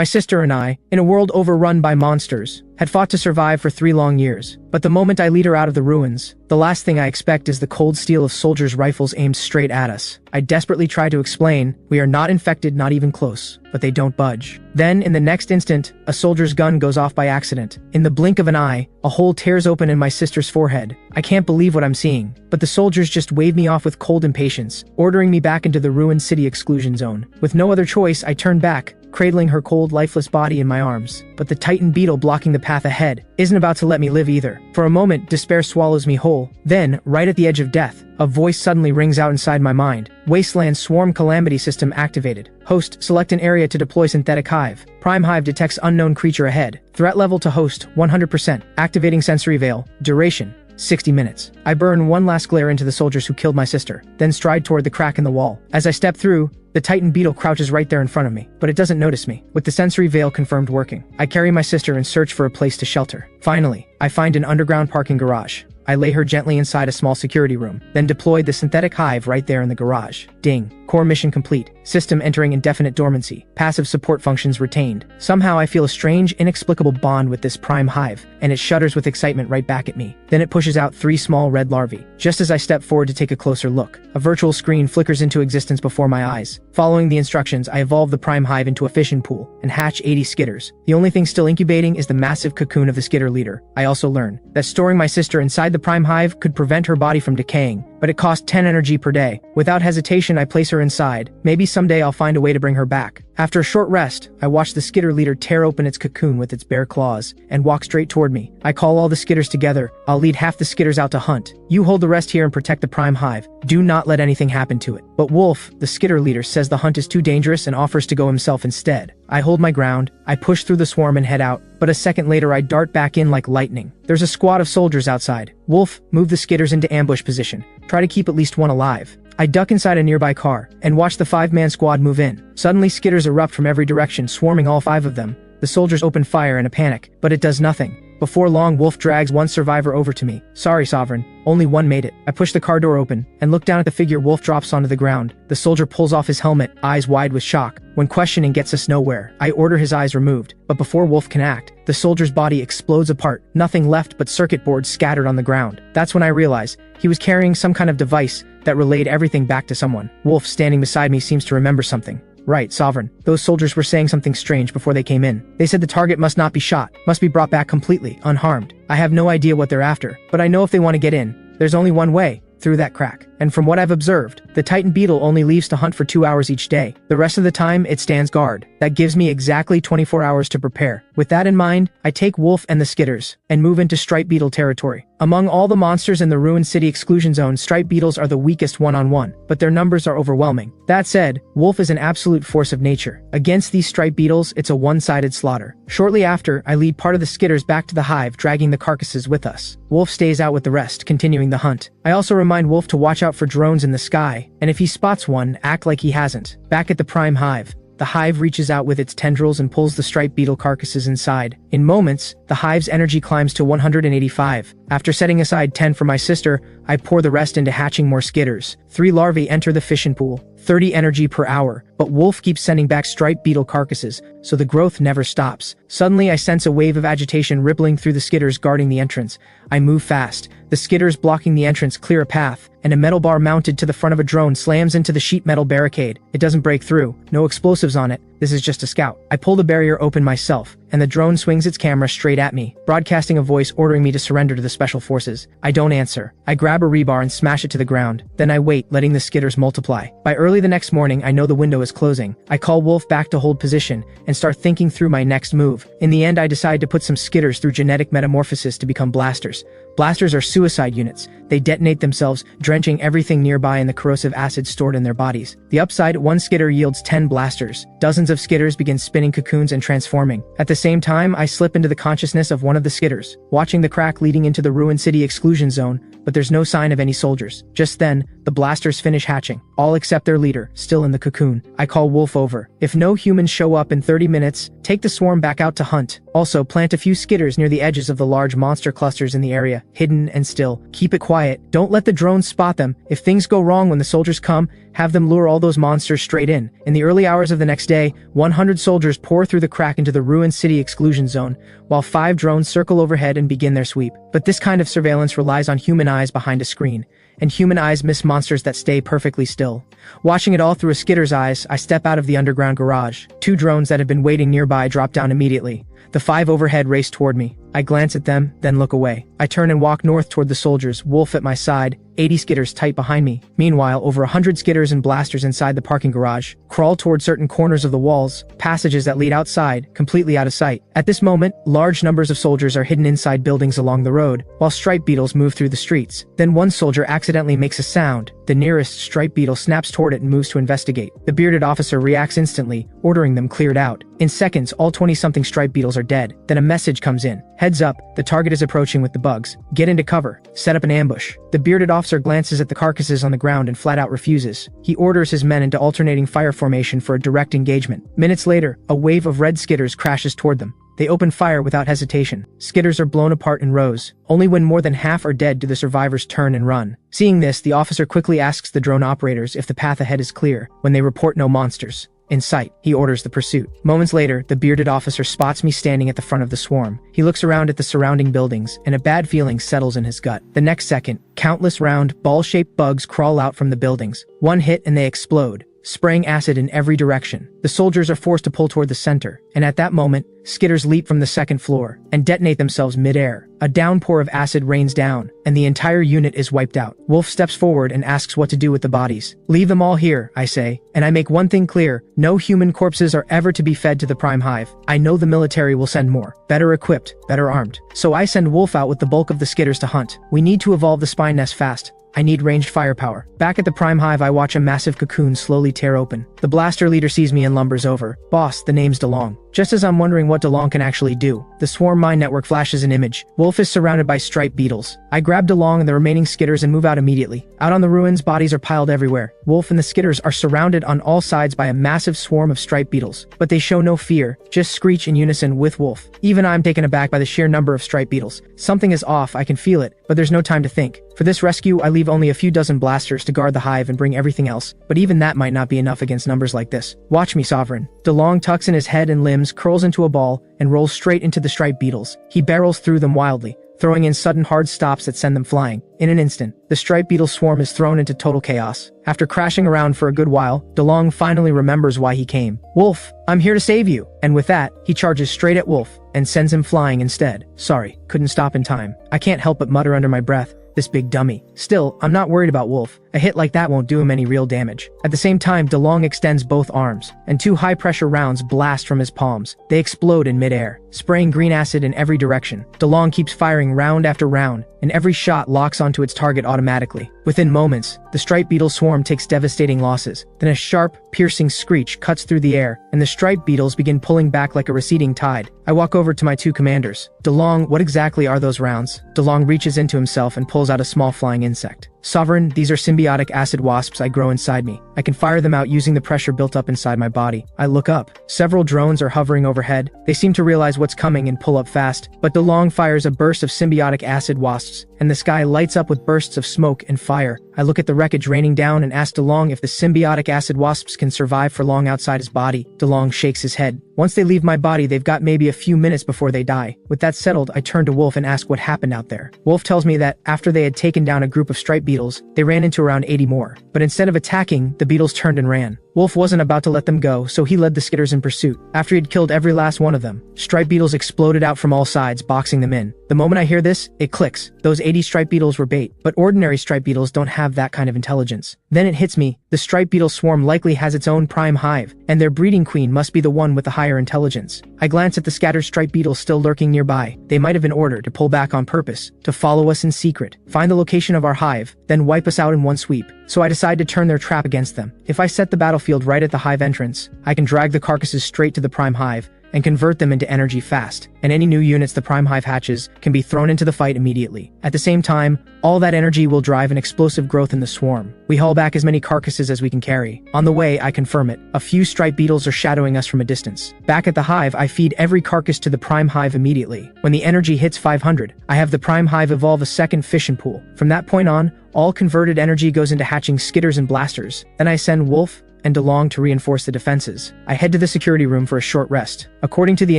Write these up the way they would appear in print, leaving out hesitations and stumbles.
My sister and I, in a world overrun by monsters, had fought to survive for 3 long years. But the moment I lead her out of the ruins, the last thing I expect is the cold steel of soldiers' rifles aimed straight at us. I desperately try to explain, we are not infected, not even close, but they don't budge. Then, in the next instant, a soldier's gun goes off by accident. In the blink of an eye, a hole tears open in my sister's forehead. I can't believe what I'm seeing, but the soldiers just wave me off with cold impatience, ordering me back into the ruined city exclusion zone. With no other choice, I turn back, cradling her cold, lifeless body in my arms. But the Titan beetle blocking the path ahead isn't about to let me live either. For a moment, despair swallows me whole. Then, right at the edge of death, a voice suddenly rings out inside my mind. Wasteland Swarm Calamity System activated. Host, select an area to deploy synthetic hive. Prime Hive detects unknown creature ahead. Threat level to host, 100%. Activating sensory veil. Duration, 60 minutes. I burn one last glare into the soldiers who killed my sister, then stride toward the crack in the wall. As I step through, the Titan beetle crouches right there in front of me, but it doesn't notice me. With the sensory veil confirmed working, I carry my sister and search for a place to shelter. Finally, I find an underground parking garage. I lay her gently inside a small security room, then deployed the synthetic hive right there in the garage. Ding. Core mission complete. System entering indefinite dormancy. Passive support functions retained. Somehow I feel a strange, inexplicable bond with this prime hive, and it shudders with excitement right back at me. Then it pushes out 3 small red larvae. Just as I step forward to take a closer look, a virtual screen flickers into existence before my eyes. Following the instructions, I evolve the prime hive into a fission pool and hatch 80 skitters. The only thing still incubating is the massive cocoon of the skitter leader. I also learn that storing my sister inside the prime hive could prevent her body from decaying, but it cost 10 energy per day. Without hesitation, I place her inside. Maybe someday I'll find a way to bring her back. After a short rest, I watch the skitter leader tear open its cocoon with its bare claws and walk straight toward me. I call all the skitters together. I'll lead half the skitters out to hunt. You hold the rest here and protect the prime hive. Do not let anything happen to it. But Wolf, the skitter leader, says the hunt is too dangerous and offers to go himself instead. I hold my ground. I push through the swarm and head out, but a second later I dart back in like lightning. There's a squad of soldiers outside. Wolf, move the skitters into ambush position. Try to keep at least one alive. I duck inside a nearby car and watch the 5-man squad move in. Suddenly skitters erupt from every direction, swarming all 5 of them. The soldiers open fire in a panic, but it does nothing. Before long, Wolf drags one survivor over to me. Sorry, Sovereign. Only one made it. I push the car door open and look down at the figure. Wolf drops onto the ground. The soldier pulls off his helmet, eyes wide with shock. When questioning gets us nowhere, I order his eyes removed. But before Wolf can act, the soldier's body explodes apart. Nothing left but circuit boards scattered on the ground. That's when I realize he was carrying some kind of device that relayed everything back to someone. Wolf, standing beside me, seems to remember something. Right, Sovereign. Those soldiers were saying something strange before they came in. They said the target must not be shot, must be brought back completely, unharmed. I have no idea what they're after, but I know if they want to get in, there's only one way, through that crack. And from what I've observed, the Titan beetle only leaves to hunt for 2 hours each day. The rest of the time, it stands guard. That gives me exactly 24 hours to prepare. With that in mind, I take Wolf and the skitters and move into striped beetle territory. Among all the monsters in the ruined city exclusion zone, striped beetles are the weakest one-on-one, but their numbers are overwhelming. That said, Wolf is an absolute force of nature. Against these striped beetles, it's a one-sided slaughter. Shortly after, I lead part of the skitters back to the hive, dragging the carcasses with us. Wolf stays out with the rest, continuing the hunt. I also remind Wolf to watch out for drones in the sky, and if he spots one, act like he hasn't. Back at the prime hive, the hive reaches out with its tendrils and pulls the striped beetle carcasses inside. In moments, the hive's energy climbs to 185. After setting aside 10 for my sister, I pour the rest into hatching more skitters. 3 larvae enter the fission pool, 30 energy per hour, but Wolf keeps sending back striped beetle carcasses, so the growth never stops. Suddenly, I sense a wave of agitation rippling through the skitters guarding the entrance. I move fast. The skitters blocking the entrance clear a path, and a metal bar mounted to the front of a drone slams into the sheet metal barricade. It doesn't break through. No explosives on it. This is just a scout. I pull the barrier open myself, and the drone swings its camera straight at me, broadcasting a voice ordering me to surrender to the special forces. I don't answer. I grab a rebar and smash it to the ground. Then I wait, letting the skitters multiply. By early the next morning, I know the window is closing. I call Wolf back to hold position and start thinking through my next move. In the end, I decide to put some skitters through genetic metamorphosis to become blasters. Blasters are suicide units. They detonate themselves, drenching everything nearby in the corrosive acid stored in their bodies. The upside, one skitter yields 10 blasters. Dozens of skitters begin spinning cocoons and transforming. At the same time, I slip into the consciousness of one of the skitters, watching the crack leading into the ruined city exclusion zone, but there's no sign of any soldiers. Just then, the blasters finish hatching, all except their leader, still in the cocoon. I call Wolf over. If no humans show up in 30 minutes, Take the swarm back out to hunt. Also, plant a few skitters near the edges of the large monster clusters in the area, hidden and still. Keep it quiet. Don't let the drones spot them. If things go wrong when the soldiers come, have them lure all those monsters straight in. In the early hours of the next day, 100 soldiers pour through the crack into the ruined city exclusion zone, while 5 drones circle overhead and begin their sweep. But this kind of surveillance relies on human eyes behind a screen, and human eyes miss monsters that stay perfectly still. Watching it all through a skitter's eyes, I step out of the underground garage. 2 drones that had been waiting nearby drop down immediately. The 5 overhead race toward me. I glance at them, then look away. I turn and walk north toward the soldiers, Wolf at my side, 80 skitters tight behind me. Meanwhile, over 100 skitters and blasters inside the parking garage crawl toward certain corners of the walls, passages that lead outside, completely out of sight. At this moment, large numbers of soldiers are hidden inside buildings along the road, while striped beetles move through the streets. Then one soldier accidentally makes a sound. The nearest striped beetle snaps toward it and moves to investigate. The bearded officer reacts instantly, ordering them cleared out. In seconds, all 20-something striped beetles are dead. Then a message comes in. Heads up, the target is approaching with the bugs. Get into cover. Set up an ambush. The bearded officer glances at the carcasses on the ground and flat out refuses. He orders his men into alternating fire formation for a direct engagement. Minutes later, a wave of red skitters crashes toward them. They open fire without hesitation. Skitters are blown apart in rows. Only when more than half are dead do the survivors turn and run. Seeing this, the officer quickly asks the drone operators if the path ahead is clear. When they report no monsters in sight, he orders the pursuit. Moments later, the bearded officer spots me standing at the front of the swarm. He looks around at the surrounding buildings, and a bad feeling settles in his gut. The next second, countless round, ball-shaped bugs crawl out from the buildings. One hit and they explode, spraying acid in every direction. The soldiers are forced to pull toward the center, and at that moment, skitters leap from the second floor and detonate themselves mid-air. A downpour of acid rains down, and the entire unit is wiped out. Wolf steps forward and asks what to do with the bodies. Leave them all here, I say, and I make one thing clear: no human corpses are ever to be fed to the Prime Hive. I know the military will send more, better equipped, better armed. So I send Wolf out with the bulk of the skitters to hunt. We need to evolve the spine nest fast. I need ranged firepower. Back at the Prime Hive, I watch a massive cocoon slowly tear open. The blaster leader sees me and lumbers over. Boss, the name's DeLong. Just as I'm wondering what DeLong can actually do, the swarm mine network flashes an image. Wolf is surrounded by striped beetles. I grab DeLong and the remaining skitters and move out immediately. Out on the ruins, bodies are piled everywhere. Wolf and the skitters are surrounded on all sides by a massive swarm of striped beetles, but they show no fear, just screech in unison with Wolf. Even I'm taken aback by the sheer number of striped beetles. Something is off, I can feel it, but there's no time to think. For this rescue, I leave only a few dozen blasters to guard the hive and bring everything else, but even that might not be enough against numbers like this. Watch me, Sovereign. DeLong tucks in his head and limbs, curls into a ball, and rolls straight into the striped beetles. He barrels through them wildly, throwing in sudden hard stops that send them flying. In an instant, the striped beetle swarm is thrown into total chaos. After crashing around for a good while, DeLong finally remembers why he came. Wolf, I'm here to save you. And with that, he charges straight at Wolf and sends him flying instead. Sorry, couldn't stop in time. I can't help but mutter under my breath. This big dummy. Still, I'm not worried about Wolf. A hit like that won't do him any real damage. At the same time, DeLong extends both arms, and 2 high-pressure rounds blast from his palms. They explode in midair, spraying green acid in every direction. DeLong keeps firing round after round, and every shot locks onto its target automatically. Within moments, the striped beetle swarm takes devastating losses. Then a sharp, piercing screech cuts through the air, and the striped beetles begin pulling back like a receding tide. I walk over to my 2 commanders. DeLong, what exactly are those rounds? DeLong reaches into himself and pulls out a small flying insect. Sovereign, these are symbiotic acid wasps I grow inside me. I can fire them out using the pressure built up inside my body. I look up. Several drones are hovering overhead. They seem to realize what's coming and pull up fast, but DeLong fires a burst of symbiotic acid wasps, and the sky lights up with bursts of smoke and fire. I look at the wreckage raining down and ask DeLong if the symbiotic acid wasps can survive for long outside his body. DeLong shakes his head. Once they leave my body, they've got maybe a few minutes before they die. With that settled, I turn to Wolf and ask what happened out there. Wolf tells me that after they had taken down a group of striped beetles, they ran into around 80 more. But instead of attacking, the beetles turned and ran. Wolf wasn't about to let them go, so he led the skitters in pursuit. After he'd killed every last one of them, striped beetles exploded out from all sides, boxing them in. The moment I hear this, it clicks. Those 80 striped beetles were bait, but ordinary striped beetles don't have that kind of intelligence. Then it hits me. The striped beetle swarm likely has its own prime hive, and their breeding queen must be the one with the higher intelligence. I glance at the scattered striped beetles still lurking nearby. They might have been ordered to pull back on purpose, to follow us in secret, find the location of our hive, then wipe us out in one sweep. So I decide to turn their trap against them. If I set the battlefield right at the hive entrance, I can drag the carcasses straight to the prime hive, and convert them into energy fast, and any new units the Prime Hive hatches can be thrown into the fight immediately. At the same time, all that energy will drive an explosive growth in the swarm. We haul back as many carcasses as we can carry. On the way, I confirm it. A few striped beetles are shadowing us from a distance. Back at the hive, I feed every carcass to the Prime Hive immediately. When the energy hits 500, I have the Prime Hive evolve a second fission pool. From that point on, all converted energy goes into hatching skitters and blasters. Then I send Wolf and DeLong to reinforce the defenses. I head to the security room for a short rest. According to the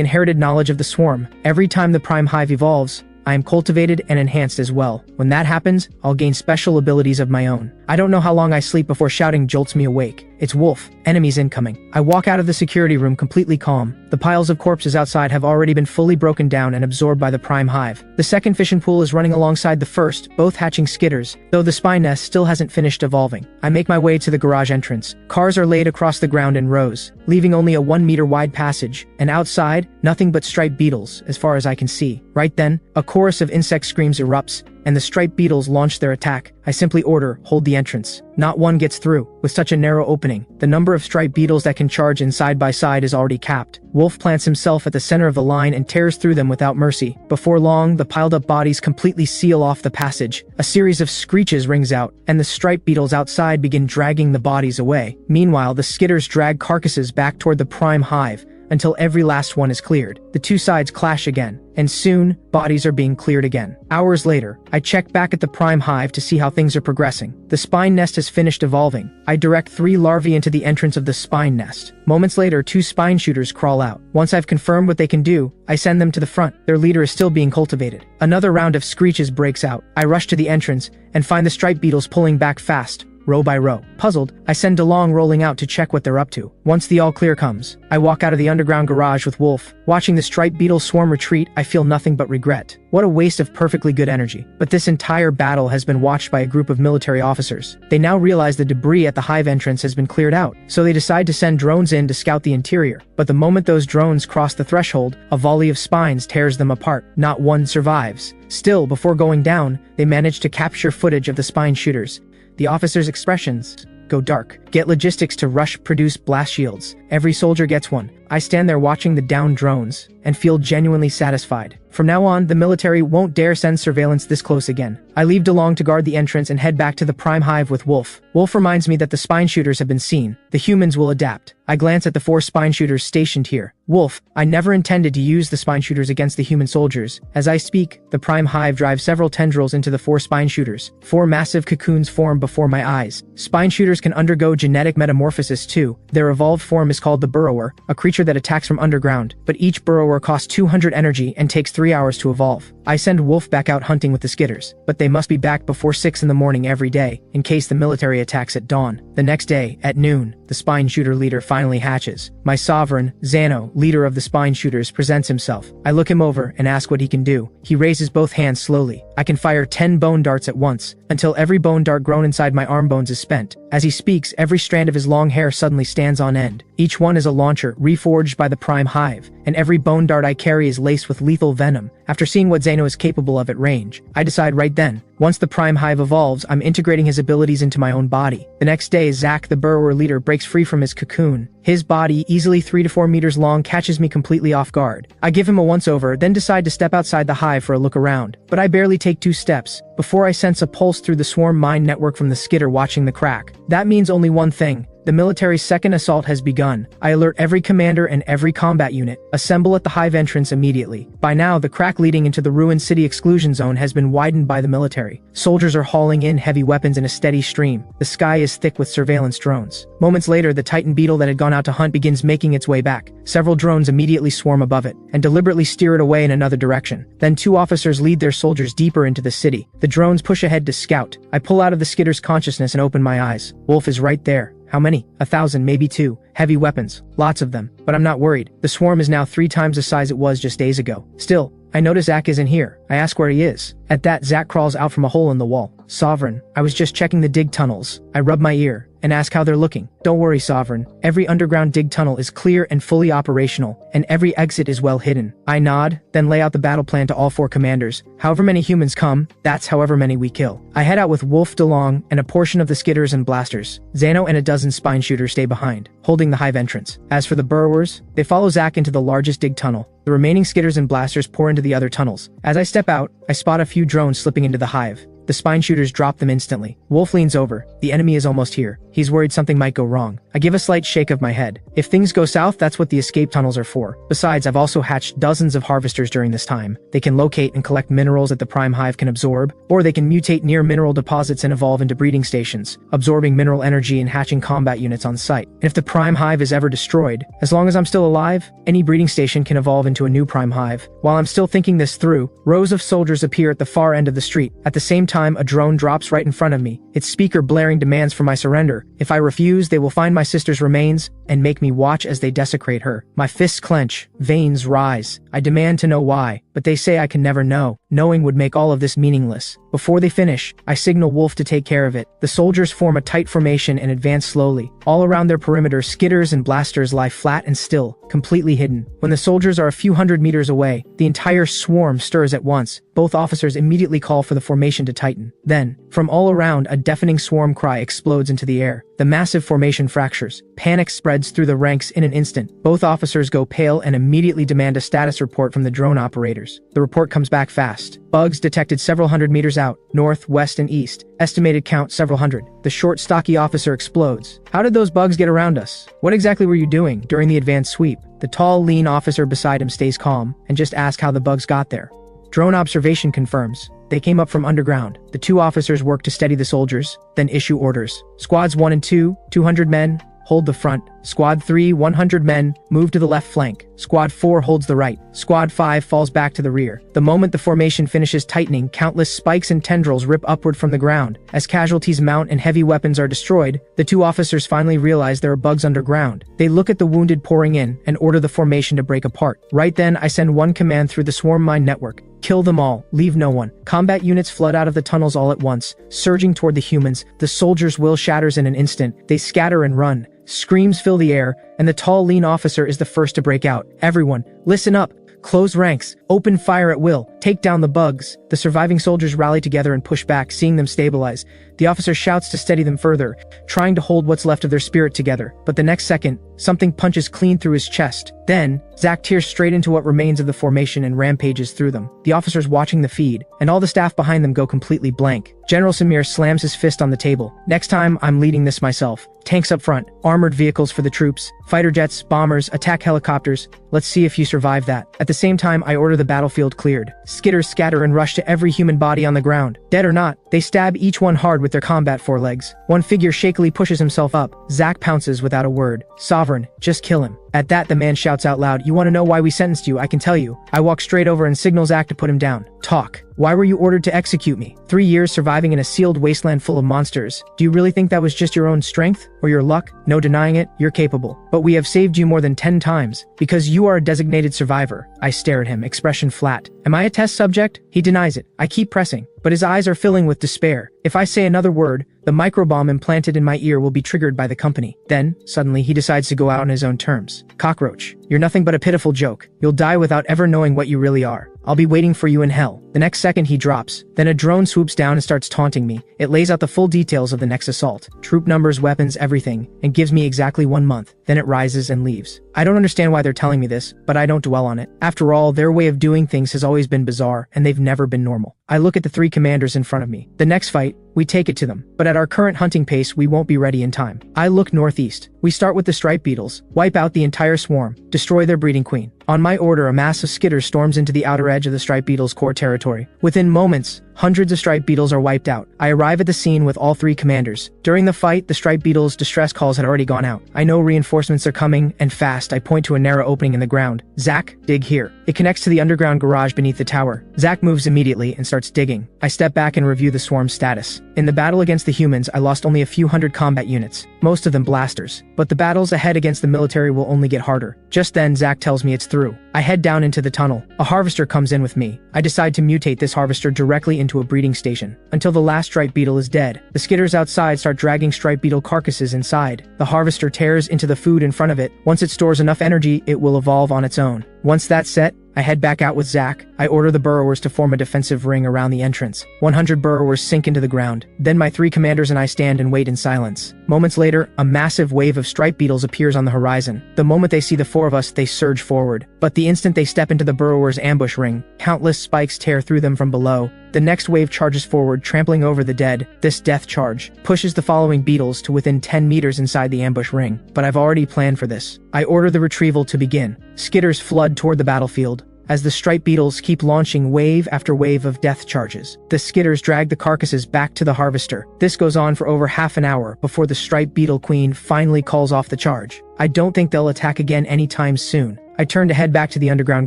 inherited knowledge of the swarm, every time the Prime Hive evolves, I am cultivated and enhanced as well. When that happens, I'll gain special abilities of my own. I don't know how long I sleep before shouting jolts me awake. It's Wolf. Enemies incoming. I walk out of the security room completely calm. The piles of corpses outside have already been fully broken down and absorbed by the Prime Hive. The second fission pool is running alongside the first, both hatching skitters, though the spine nest still hasn't finished evolving. I make my way to the garage entrance. Cars are laid across the ground in rows, leaving only a 1-meter wide passage, and outside, nothing but striped beetles, as far as I can see. Right then, a chorus of insect screams erupts, and the striped beetles launch their attack. I simply order, hold the entrance. Not one gets through. With such a narrow opening, the number of striped beetles that can charge in side by side is already capped. Wolf plants himself at the center of the line and tears through them without mercy. Before long, the piled up bodies completely seal off the passage. A series of screeches rings out, and the striped beetles outside begin dragging the bodies away. Meanwhile, the skitters drag carcasses back toward the Prime Hive, until every last one is cleared. The two sides clash again, and soon, bodies are being cleared again. Hours later, I check back at the Prime Hive to see how things are progressing. The spine nest has finished evolving. I direct 3 larvae into the entrance of the spine nest. Moments later, 2 spine shooters crawl out. Once I've confirmed what they can do, I send them to the front. Their leader is still being cultivated. Another round of screeches breaks out. I rush to the entrance and find the striped beetles pulling back fast, row by row. Puzzled, I send DeLong rolling out to check what they're up to. Once the all clear comes, I walk out of the underground garage with Wolf. Watching the striped beetle swarm retreat, I feel nothing but regret. What a waste of perfectly good energy. But this entire battle has been watched by a group of military officers. They now realize the debris at the hive entrance has been cleared out, so they decide to send drones in to scout the interior. But the moment those drones cross the threshold, a volley of spines tears them apart. Not one survives. Still, before going down, they manage to capture footage of the spine shooters. The officers' expressions go dark. Get logistics to rush produce blast shields. Every soldier gets one. I stand there watching the downed drones and feel genuinely satisfied. From now on, the military won't dare send surveillance this close again. I leave DeLong to guard the entrance and head back to the Prime Hive with Wolf. Wolf reminds me that the spine shooters have been seen. The humans will adapt. I glance at the 4 spine shooters stationed here. Wolf, I never intended to use the spine shooters against the human soldiers. As I speak, the Prime Hive drives several tendrils into the 4 spine shooters. 4 massive cocoons form before my eyes. Spine shooters can undergo genetic metamorphosis too. Their evolved form is called the Burrower, a creature that attacks from underground, but each Burrower costs 200 energy and takes 3 hours to evolve. I send Wolf back out hunting with the skitters, but they must be back before 6 in the morning every day, in case the military attacks at dawn. The next day, at noon, the spine shooter leader finally hatches. My sovereign, Xano, leader of the spine shooters, presents himself. I look him over and ask what he can do. He raises both hands slowly. I can fire 10 bone darts at once, until every bone dart grown inside my arm bones is spent. As he speaks, every strand of his long hair suddenly stands on end. Each one is a launcher, reforged by the Prime Hive, and every bone dart I carry is laced with lethal venom. After seeing what Xano is capable of at range, I decide right then, once the Prime Hive evolves, I'm integrating his abilities into my own body. The next day, Zack, the Burrower leader, breaks free from his cocoon. His body, easily 3 to 4 meters long, catches me completely off guard. I give him a once-over, then decide to step outside the hive for a look around. But I barely take 2 steps before I sense a pulse through the swarm mind network from the skitter watching the crack. That means only one thing. The military's second assault has begun. I alert every commander and every combat unit. Assemble at the hive entrance immediately. By now, the crack leading into the ruined city exclusion zone has been widened by the military. Soldiers are hauling in heavy weapons in a steady stream. The sky is thick with surveillance drones. Moments later, the Titan beetle that had gone out to hunt begins making its way back. Several drones immediately swarm above it and deliberately steer it away in another direction. Then 2 officers lead their soldiers deeper into the city. The drones push ahead to scout. I pull out of the skitter's consciousness and open my eyes. Wolf is right there. How many? 1,000, maybe 2. Heavy weapons. Lots of them. But I'm not worried. The swarm is now 3 times the size it was just days ago. Still, I notice Zack isn't here. I ask where he is. At that, Zack crawls out from a hole in the wall. Sovereign, I was just checking the dig tunnels. I rub my ear and ask how they're looking. Don't worry, Sovereign. Every underground dig tunnel is clear and fully operational, and every exit is well hidden. I nod, then lay out the battle plan to all 4 commanders. However many humans come, that's however many we kill. I head out with Wolf DeLong and a portion of the skidders and blasters. Zano and a dozen spine shooters stay behind, holding the hive entrance. As for the burrowers, they follow Zack into the largest dig tunnel. The remaining skidders and blasters pour into the other tunnels. As I step out, I spot a few drones slipping into the hive. The spine shooters drop them instantly. Wolf leans over. The enemy is almost here. He's worried something might go wrong. I give a slight shake of my head. If things go south, that's what the escape tunnels are for. Besides, I've also hatched dozens of harvesters during this time. They can locate and collect minerals that the prime hive can absorb, or they can mutate near mineral deposits and evolve into breeding stations, absorbing mineral energy and hatching combat units on site. And if the prime hive is ever destroyed, as long as I'm still alive, any breeding station can evolve into a new prime hive. While I'm still thinking this through, rows of soldiers appear at the far end of the street. At the same time, a drone drops right in front of me, its speaker blaring demands for my surrender. If I refuse, they will find my sister's remains and make me watch as they desecrate her. My fists clench, veins rise. I demand to know why, but they say I can never know. Knowing would make all of this meaningless. Before they finish, I signal Wolf to take care of it. The soldiers form a tight formation and advance slowly. All around their perimeter, skidders and blasters lie flat and still, completely hidden. When the soldiers are a few hundred meters away, the entire swarm stirs at once. Both officers immediately call for the formation to tighten. Then, from all around, a deafening swarm cry explodes into the air. The massive formation fractures. Panic spreads through the ranks in an instant. Both officers go pale and immediately demand a status report from the drone operators. The report comes back fast. Bugs detected several hundred meters out, north, west, and east. Estimated count several hundred. The short, stocky officer explodes. How did those bugs get around us? What exactly were you doing during the advanced sweep? The tall, lean officer beside him stays calm and just asks how the bugs got there. Drone observation confirms. They came up from underground. The 2 officers work to steady the soldiers, then issue orders. Squads 1 and 2, 200 men, hold the front. Squad 3, 100 men, move to the left flank. Squad 4 holds the right. Squad 5 falls back to the rear. The moment the formation finishes tightening, countless spikes and tendrils rip upward from the ground. As casualties mount and heavy weapons are destroyed, the 2 officers finally realize there are bugs underground. They look at the wounded pouring in and order the formation to break apart. Right then, I send one command through the swarm mine network. Kill them all, leave no one. Combat units flood out of the tunnels all at once, surging toward the humans. The soldiers' will shatters in an instant. They scatter and run. Screams fill the air, and the tall, lean officer is the first to break out. Everyone, listen up. Close ranks. Open fire at will. Take down the bugs. The surviving soldiers rally together and push back, seeing them stabilize. The officer shouts to steady them further, trying to hold what's left of their spirit together. But the next second, something punches clean through his chest. Then, Zack tears straight into what remains of the formation and rampages through them. The officers watching the feed, and all the staff behind them go completely blank. General Samir slams his fist on the table. Next time, I'm leading this myself. Tanks up front, armored vehicles for the troops, fighter jets, bombers, attack helicopters. Let's see if you survive that. At the same time, I order the battlefield cleared. Skidders scatter and rush to every human body on the ground. Dead or not, they stab each one hard with their combat forelegs. One figure shakily pushes himself up. Zack pounces without a word. Sovereign, just kill him. At that, the man shouts out loud, "You want to know why we sentenced you? I can tell you." I walk straight over and signal Zack to put him down. Talk. Why were you ordered to execute me? 3 years surviving in a sealed wasteland full of monsters. Do you really think that was just your own strength? Or your luck? No denying it, you're capable. But we have saved you more than 10 times. Because you are a designated survivor. I stare at him, expression flat. Am I a test subject? He denies it. I keep pressing. But his eyes are filling with despair. If I say another word, the microbomb implanted in my ear will be triggered by the company. Then, suddenly, he decides to go out on his own terms. Cockroach, you're nothing but a pitiful joke. You'll die without ever knowing what you really are. I'll be waiting for you in hell. The next second he drops. Then a drone swoops down and starts taunting me. It lays out the full details of the next assault. Troop numbers, weapons, everything, and gives me exactly 1 month. Then it rises and leaves. I don't understand why they're telling me this, but I don't dwell on it. After all, their way of doing things has always been bizarre, and they've never been normal. I look at the 3 commanders in front of me. The next fight, we take it to them. But at our current hunting pace, we won't be ready in time. I look northeast. We start with the striped beetles, wipe out the entire swarm, destroy their breeding queen. On my order, a mass of skidders storms into the outer edge of the striped beetles' core territory. Within moments, Hundreds of striped beetles are wiped out. I arrive at the scene with all 3 commanders. During the fight, the striped beetles' distress calls had already gone out. I know reinforcements are coming, and fast. I point to a narrow opening in the ground. Zach, dig here. It connects to the underground garage beneath the tower. Zach moves immediately and starts digging. I step back and review the swarm's status. In the battle against the humans, I lost only a few hundred combat units, most of them blasters. But the battles ahead against the military will only get harder. Just then, Zach tells me it's through. I head down into the tunnel. A harvester comes in with me. I decide to mutate this harvester directly into a breeding station. Until the last striped beetle is dead. The skitters outside start dragging striped beetle carcasses inside. The harvester tears into the food in front of it. Once it stores enough energy, it will evolve on its own. Once that's set, I head back out with Zach. I order the burrowers to form a defensive ring around the entrance. 100 burrowers sink into the ground. Then my 3 commanders and I stand and wait in silence. Moments later, a massive wave of striped beetles appears on the horizon. The moment they see the 4 of us, they surge forward. But the instant they step into the burrowers' ambush ring, countless spikes tear through them from below. The next wave charges forward, trampling over the dead. This death charge pushes the following beetles to within 10 meters inside the ambush ring. But I've already planned for this. I order the retrieval to begin. Skitters flood toward the battlefield. As the striped beetles keep launching wave after wave of death charges, the skitters drag the carcasses back to the harvester. This goes on for over half an hour before the striped beetle queen finally calls off the charge. I don't think they'll attack again anytime soon. I turn to head back to the underground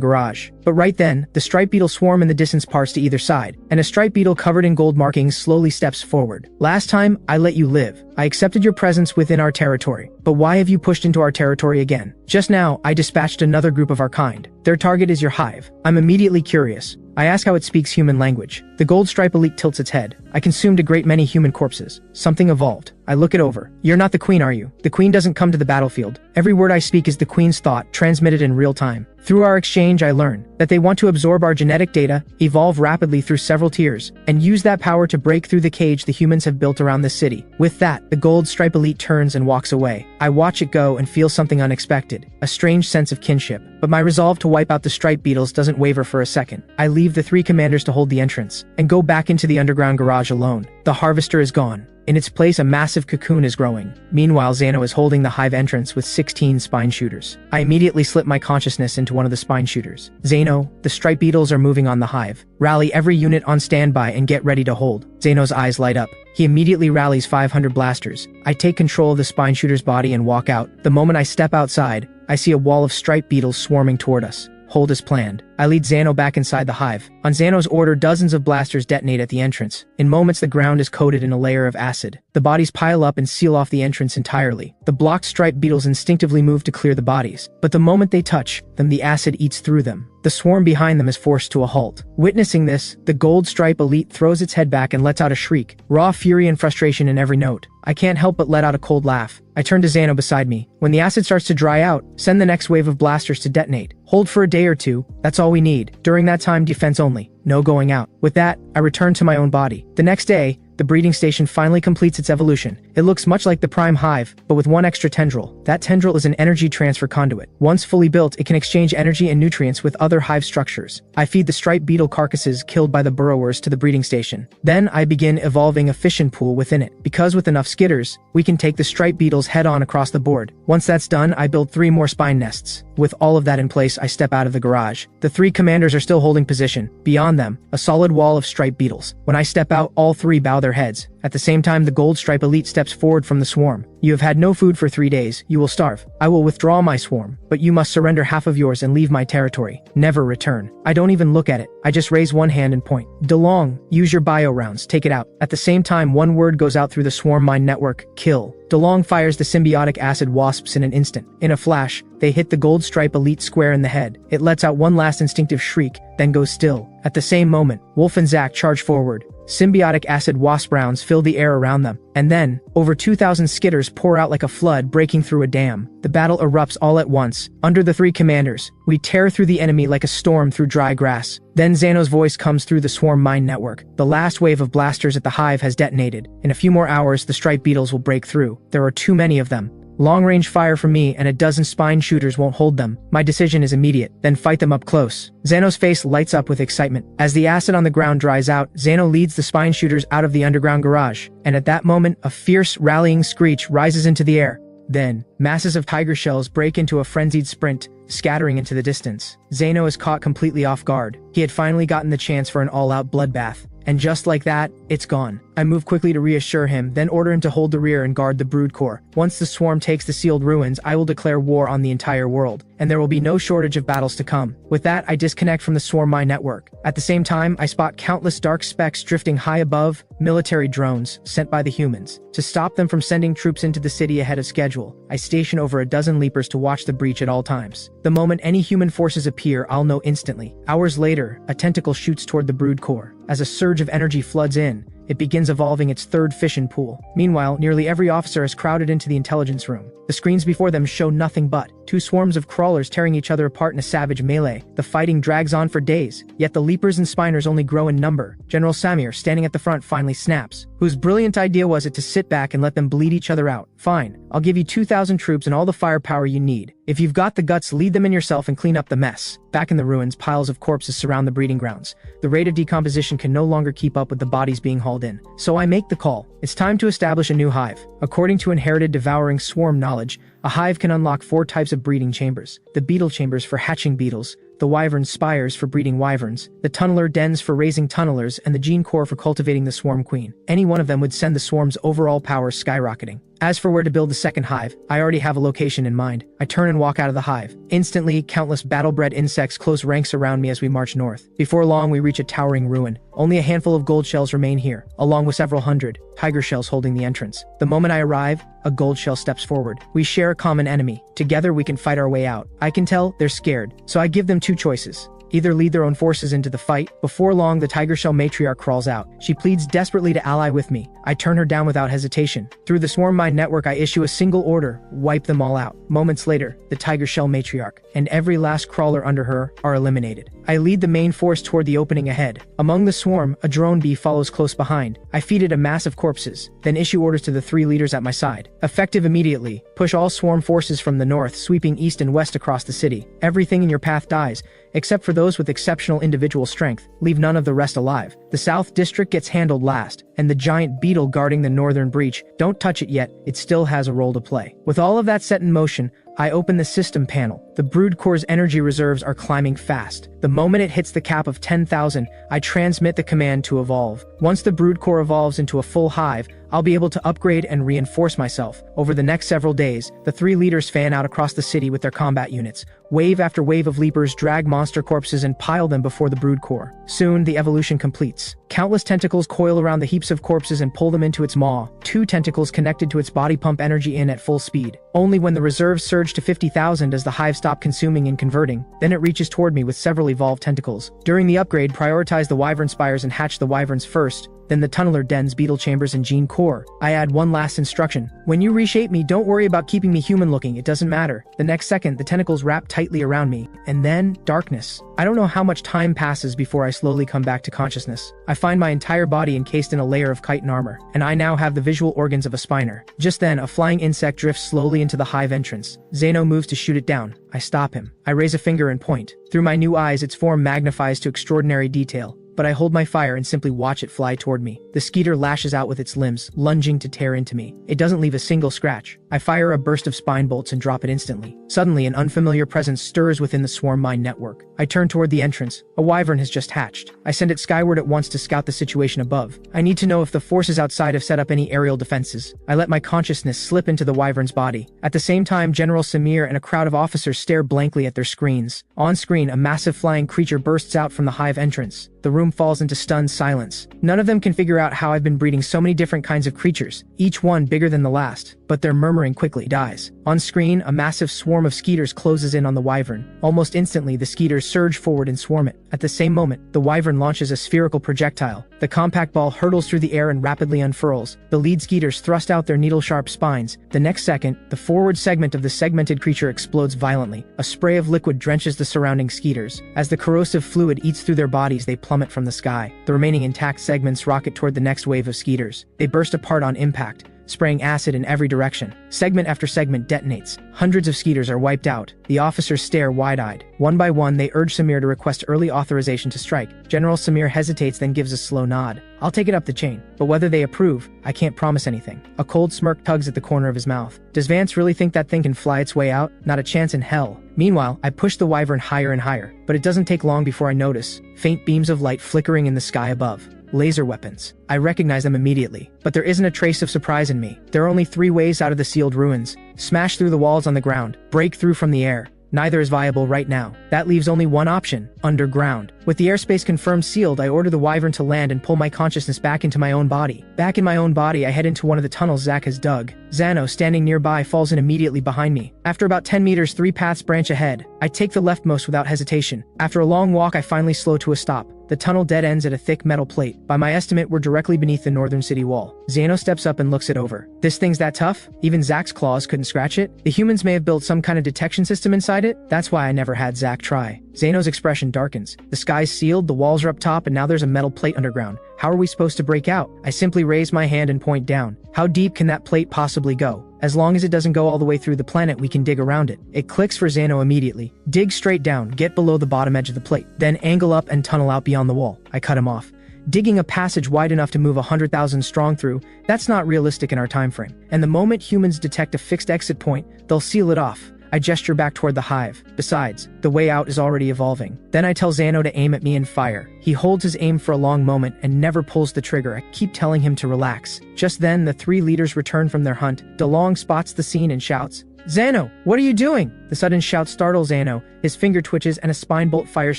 garage. But right then, the striped beetle swarm in the distance parts to either side, and a striped beetle covered in gold markings slowly steps forward. Last time, I let you live. I accepted your presence within our territory. But why have you pushed into our territory again? Just now, I dispatched another group of our kind. Their target is your hive. I'm immediately curious. I ask how it speaks human language. The gold stripe elite tilts its head. I consumed a great many human corpses. Something evolved. I look it over. You're not the queen, are you? The queen doesn't come to the battlefield. Every word I speak is the queen's thought, transmitted in real time. Through our exchange, I learn that they want to absorb our genetic data, evolve rapidly through several tiers, and use that power to break through the cage the humans have built around this city. With that, the gold stripe elite turns and walks away. I watch it go and feel something unexpected, a strange sense of kinship. But my resolve to wipe out the striped beetles doesn't waver for a second. I leave the 3 commanders to hold the entrance, and go back into the underground garage alone. The harvester is gone. In its place, a massive cocoon is growing. Meanwhile, Zano is holding the hive entrance with 16 spine shooters. I immediately slip my consciousness into one of the spine shooters. Zano, the striped beetles are moving on the hive. Rally every unit on standby and get ready to hold. Zano's eyes light up. He immediately rallies 500 blasters. I take control of the spine shooter's body and walk out. The moment I step outside, I see a wall of striped beetles swarming toward us. Hold as planned. I lead Zano back inside the hive. On Zano's order, dozens of blasters detonate at the entrance. In moments, the ground is coated in a layer of acid. The bodies pile up and seal off the entrance entirely. The blocked striped beetles instinctively move to clear the bodies. But the moment they touch them, the acid eats through them. The swarm behind them is forced to a halt. Witnessing this, the gold stripe elite throws its head back and lets out a shriek, raw fury and frustration in every note. I can't help but let out a cold laugh. I turn to Zano beside me. When the acid starts to dry out, send the next wave of blasters to detonate. Hold for a day or two. That's all we need. During that time, defense only. No going out. With that, I return to my own body. The next day, the breeding station finally completes its evolution. It looks much like the prime hive, but with one extra tendril. That tendril is an energy transfer conduit. Once fully built, it can exchange energy and nutrients with other hive structures. I feed the striped beetle carcasses killed by the burrowers to the breeding station. Then I begin evolving a fission pool within it. Because with enough skitters, we can take the striped beetles head-on across the board. Once that's done, I build 3 more spine nests. With all of that in place, I step out of the garage. The 3 commanders are still holding position. Beyond them, a solid wall of striped beetles. When I step out, all 3 bow their heads. At the same time, the gold stripe elite steps forward from the swarm. You have had no food for 3 days. You will starve. I will withdraw my swarm, but you must surrender half of yours and leave my territory. Never return. I don't even look at it. I just raise one hand and point. DeLong, use your bio rounds. Take it out. At the same time, one word goes out through the swarm mind network. Kill. DeLong fires the symbiotic acid wasps in an instant. In a flash, they hit the gold stripe elite square in the head. It lets out one last instinctive shriek, then goes still. At the same moment, Wolf and Zack charge forward. Symbiotic acid wasp rounds fill the air around them. And then, over 2,000 skitters pour out like a flood breaking through a dam. The battle erupts all at once. Under the 3 commanders, we tear through the enemy like a storm through dry grass. Then Zano's voice comes through the swarm mind network. The last wave of blasters at the hive has detonated. In a few more hours, the striped beetles will break through. There are too many of them. Long-range fire from me and a dozen spine shooters won't hold them. My decision is immediate. Then fight them up close. Zano's face lights up with excitement. As the acid on the ground dries out, Zano leads the spine shooters out of the underground garage. And at that moment, a fierce, rallying screech rises into the air. Then, masses of tiger shells break into a frenzied sprint, scattering into the distance. Zano is caught completely off guard. He had finally gotten the chance for an all-out bloodbath. And just like that, it's gone. I move quickly to reassure him, then order him to hold the rear and guard the brood core. Once the swarm takes the sealed ruins, I will declare war on the entire world, and there will be no shortage of battles to come. With that, I disconnect from the swarm mine network. At the same time, I spot countless dark specks drifting high above, military drones sent by the humans. To stop them from sending troops into the city ahead of schedule, I station over a dozen leapers to watch the breach at all times. The moment any human forces appear, I'll know instantly. Hours later, a tentacle shoots toward the brood core. As a surge of energy floods in, it begins evolving its third fission pool. Meanwhile, nearly every officer has crowded into the intelligence room. The screens before them show nothing but two swarms of crawlers tearing each other apart in a savage melee. The fighting drags on for days, yet the leapers and spiners only grow in number. General Samir, standing at the front, finally snaps. Whose brilliant idea was it to sit back and let them bleed each other out? Fine, I'll give you 2,000 troops and all the firepower you need. If you've got the guts, lead them in yourself and clean up the mess. Back in the ruins, piles of corpses surround the breeding grounds. The rate of decomposition can no longer keep up with the bodies being hauled in. So I make the call. It's time to establish a new hive. According to inherited devouring swarm knowledge, a hive can unlock 4 types of breeding chambers. The beetle chambers for hatching beetles, the wyvern spires for breeding wyverns, the tunneler dens for raising tunnelers, and the gene core for cultivating the swarm queen. Any one of them would send the swarm's overall power skyrocketing. As for where to build the second hive, I already have a location in mind. I turn and walk out of the hive. Instantly, countless battle-bred insects close ranks around me as we march north. Before long, we reach a towering ruin. Only a handful of gold shells remain here, along with several hundred tiger shells holding the entrance. The moment I arrive, a gold shell steps forward. We share a common enemy. Together, we can fight our way out. I can tell they're scared, so I give them 2 choices. Either lead their own forces into the fight. Before long, the tiger shell matriarch crawls out. She pleads desperately to ally with me. I turn her down without hesitation. Through the swarm mine network, I issue a single order: wipe them all out. Moments later, the tiger shell matriarch and every last crawler under her are eliminated. I lead the main force toward the opening ahead. Among the swarm, a drone bee follows close behind. I feed it a mass of corpses, then issue orders to the 3 leaders at my side. Effective immediately, push all swarm forces from the north, sweeping east and west across the city. Everything in your path dies, except for those with exceptional individual strength. Leave none of the rest alive. The South District gets handled last, and the giant beetle guarding the northern breach, don't touch it yet, it still has a role to play. With all of that set in motion, I open the system panel. The brood core's energy reserves are climbing fast. The moment it hits the cap of 10,000, I transmit the command to evolve. Once the brood core evolves into a full hive, I'll be able to upgrade and reinforce myself. Over the next several days, the 3 leaders fan out across the city with their combat units. Wave after wave of leapers drag monster corpses and pile them before the brood core. Soon, the evolution completes. Countless tentacles coil around the heaps of corpses and pull them into its maw. 2 tentacles connected to its body pump energy in at full speed. Only when the reserves surge to 50,000 does the hive stop consuming and converting. Then it reaches toward me with several evolved tentacles. During the upgrade, prioritize the wyvern spires and hatch the wyverns first, then the tunneler dens, beetle chambers, and gene core. I add one last instruction. When you reshape me, don't worry about keeping me human looking, it doesn't matter. The next second, the tentacles wrap tightly around me, and then darkness. I don't know how much time passes before I slowly come back to consciousness. I find my entire body encased in a layer of chitin armor, and I now have the visual organs of a spiner. Just then, a flying insect drifts slowly into the hive entrance. Zeno moves to shoot it down. I stop him. I raise a finger and point. Through my new eyes, its form magnifies to extraordinary detail. But I hold my fire and simply watch it fly toward me. The skeeter lashes out with its limbs, lunging to tear into me. It doesn't leave a single scratch. I fire a burst of spine bolts and drop it instantly. Suddenly, an unfamiliar presence stirs within the swarm mine network. I turn toward the entrance. A wyvern has just hatched. I send it skyward at once to scout the situation above. I need to know if the forces outside have set up any aerial defenses. I let my consciousness slip into the wyvern's body. At the same time, General Samir and a crowd of officers stare blankly at their screens. On screen, a massive flying creature bursts out from the hive entrance. The room falls into stunned silence. None of them can figure out how I've been breeding so many different kinds of creatures, each one bigger than the last, but their murmuring quickly dies. On screen, a massive swarm of skeeters closes in on the wyvern. Almost instantly, the skeeters surge forward and swarm it. At the same moment, the wyvern launches a spherical projectile. The compact ball hurtles through the air and rapidly unfurls. The lead skeeters thrust out their needle-sharp spines. The next second, the forward segment of the segmented creature explodes violently. A spray of liquid drenches the surrounding skeeters. As the corrosive fluid eats through their bodies, they plummet from the sky. The remaining intact segments rocket toward the next wave of skeeters. They burst apart on impact, spraying acid in every direction. Segment after segment detonates. Hundreds of skeeters are wiped out. The officers stare wide-eyed. One by one, they urge Samir to request early authorization to strike. General Samir hesitates, then gives a slow nod. I'll take it up the chain, but whether they approve, I can't promise anything. A cold smirk tugs at the corner of his mouth. Does Vance really think that thing can fly its way out? Not a chance in hell. Meanwhile, I push the wyvern higher and higher, but it doesn't take long before I notice faint beams of light flickering in the sky above. laser weapons. I recognize them immediately, but there isn't a trace of surprise in me. There are only 3 ways out of the sealed ruins: smash through the walls on the ground, break through from the air. Neither is viable right now. That leaves only one option: underground. With the airspace confirmed sealed, I order the Wyvern to land and pull my consciousness back into my own body. Back in my own body, I head into one of the tunnels Zach has dug. Zano, standing nearby, falls in immediately behind me. After about 10 meters, 3 paths branch ahead. I take the leftmost without hesitation. After a long walk, I finally slow to a stop. The tunnel dead ends at a thick metal plate. By my estimate, we're directly beneath the northern city wall. Zano steps up and looks it over. This thing's that tough? Even Zach's claws couldn't scratch it? The humans may have built some kind of detection system inside it? That's why I never had Zach try. Zano's expression darkens. The sky's sealed, the walls are up top, and now there's a metal plate underground. How are we supposed to break out? I simply raise my hand and point down. How deep can that plate possibly go? As long as it doesn't go all the way through the planet, we can dig around it. It clicks for Zano immediately. Dig straight down, get below the bottom edge of the plate, then angle up and tunnel out beyond the wall. I cut him off. Digging a passage wide enough to move 100,000 strong through, that's not realistic in our time frame. And the moment humans detect a fixed exit point, they'll seal it off. I gesture back toward the hive. Besides, the way out is already evolving. Then I tell Zano to aim at me and fire. He holds his aim for a long moment and never pulls the trigger. I keep telling him to relax. Just then, the 3 leaders return from their hunt. DeLong spots the scene and shouts, "Zano, what are you doing?" The sudden shout startles Zano. His finger twitches and a spine bolt fires